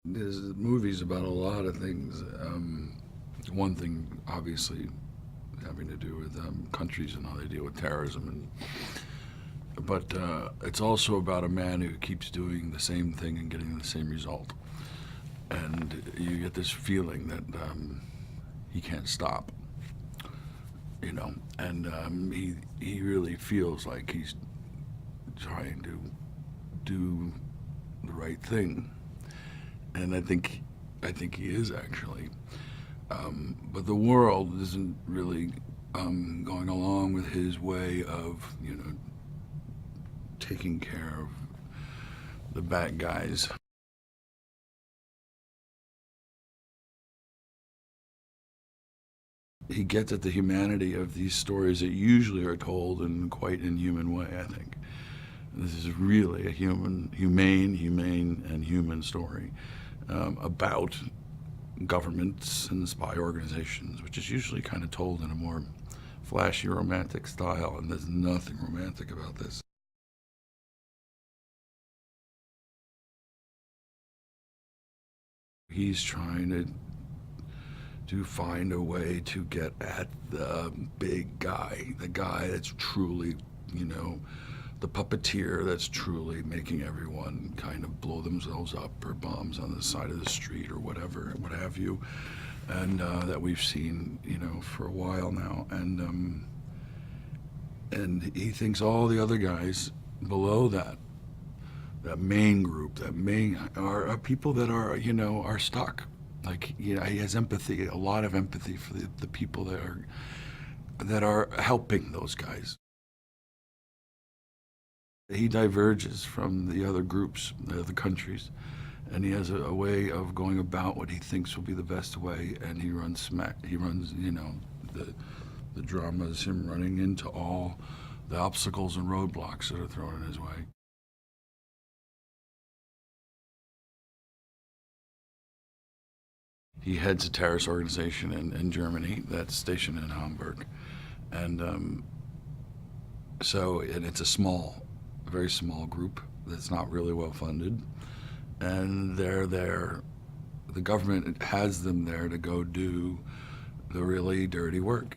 There's movies about a lot of things. One thing, obviously, having to do with countries and how they deal with terrorism, but it's also about a man who keeps doing the same thing and getting the same result. And you get this feeling that he can't stop, and he really feels like he's trying to do the right thing, and I think he is actually. But the world isn't really going along with his way of, taking care of the bad guys. He gets at the humanity of these stories that usually are told in quite inhuman way, I think. This is really a humane, and human story about governments and spy organizations, which is usually kind of told in a more flashy, romantic style, and there's nothing romantic about this. He's trying to find a way to get at the big guy, the guy that's truly, the puppeteer that's truly making everyone kind of blow themselves up, or bombs on the side of the street or whatever, what have you, and that we've seen, for a while now. And he thinks all the other guys below that main group, are people that are stuck. Like, he has empathy, a lot of empathy for the people that are helping those guys. He diverges from the other groups, the other countries, and he has a way of going about what he thinks will be the best way, and he runs, the drama is him running into all the obstacles and roadblocks that are thrown in his way. He heads a terrorist organization in Germany that's stationed in Hamburg. And and it's a very small group that's not really well funded. And they're there, the government has them there to go do the really dirty work.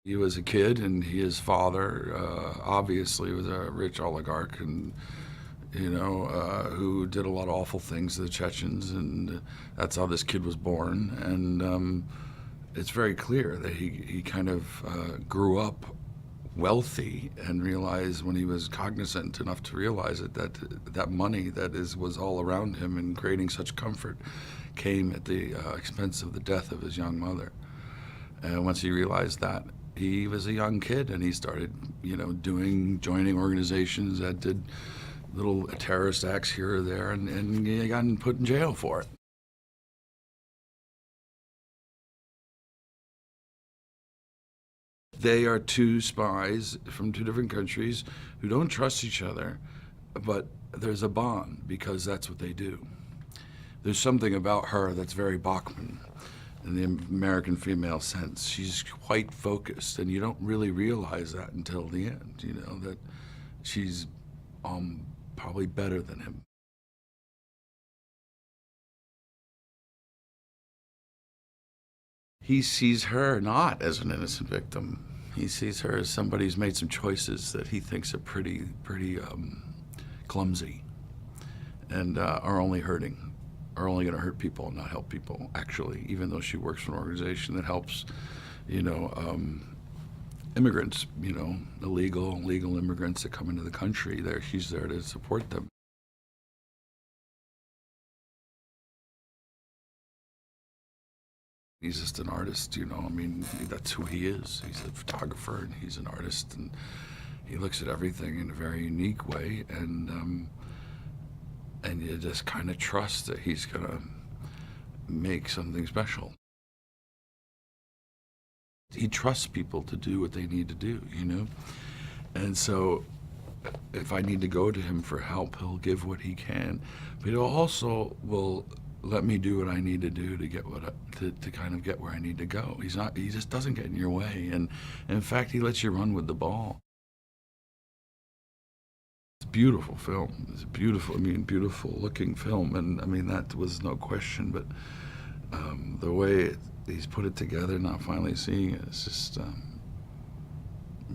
He was a kid, and his father obviously was a rich oligarch, and who did a lot of awful things to the Chechens, and that's how this kid was born. And it's very clear that he kind of grew up wealthy, and realized, when he was cognizant enough to realize it, that money was all around him and creating such comfort came at the expense of the death of his young mother. And once he realized that, he was a young kid, and he started, joining organizations that did little terrorist acts here or there, and he got put in jail for it. They are two spies from two different countries who don't trust each other, but there's a bond because that's what they do. There's something about her that's very Bachman in the American female sense. She's quite focused, and you don't really realize that until the end, that she's probably better than him. He sees her not as an innocent victim. He sees her as somebody who's made some choices that he thinks are pretty clumsy, and are only going to hurt people and not help people, actually, even though she works for an organization that helps, immigrants, legal immigrants that come into the country. She's there to support them. He's just an artist, that's who he is. He's a photographer, and he's an artist, and he looks at everything in a very unique way, and you just kind of trust that he's gonna make something special. He trusts people to do what they need to do, And so if I need to go to him for help, he'll give what he can, but he also will let me do what I need to do to get to kind of get where I need to go. He just doesn't get in your way, and in fact, he lets you run with the ball. beautiful film. It's a beautiful, beautiful looking film, and that was no question. But the way he's put it together, now finally seeing it, it's just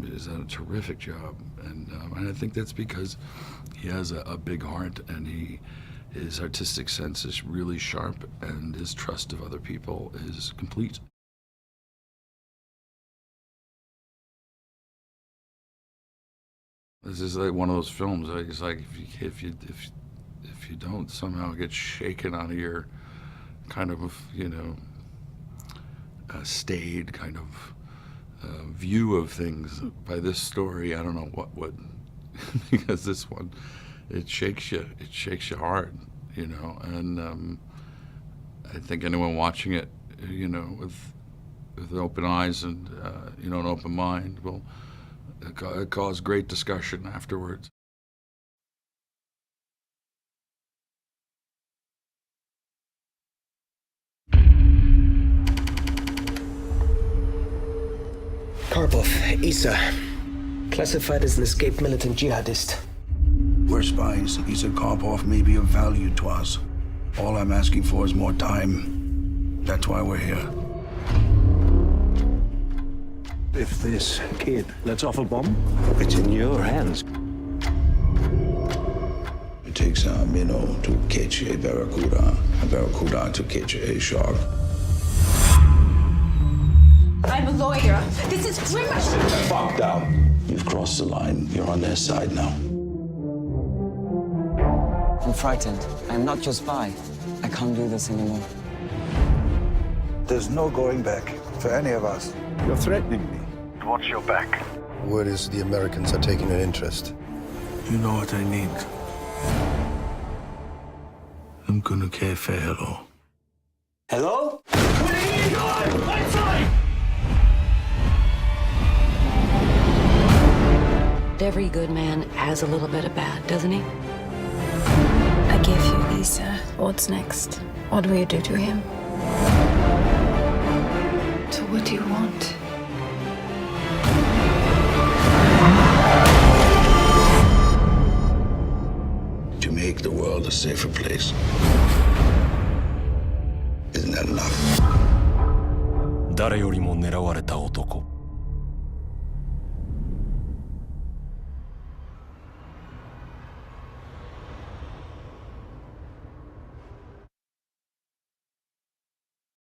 is a terrific job, and I think that's because he has a big heart, and his artistic sense is really sharp, and his trust of other people is complete. This is like one of those films. It's like if you don't somehow get shaken out of your kind of staid kind of view of things by this story, I don't know what because this one, it shakes you hard, and I think anyone watching it, with open eyes and an open mind will cause great discussion afterwards. Karpov, Isa. Classified as an escaped militant jihadist. We're spies. Isa Karpov may be of value to us. All I'm asking for is more time. That's why we're here. If this kid lets off a bomb, it's in your hands. It takes a minnow to catch a barracuda to catch a shark. I'm a lawyer. This is criminal. Sit the fuck down. You've crossed the line. You're on their side now. I'm frightened. I'm not your spy. I can't do this anymore. There's no going back for any of us. You're threatening me. Watch your back. Word is the Americans are taking an interest. You know what I need. I'm gonna care for hello. Hello? Every good man has a little bit of bad, doesn't he? I gave you Isa. What's next? What will you do to him? So what do you want? To make the world a safer place. Isn't that enough? 誰よりも狙われた男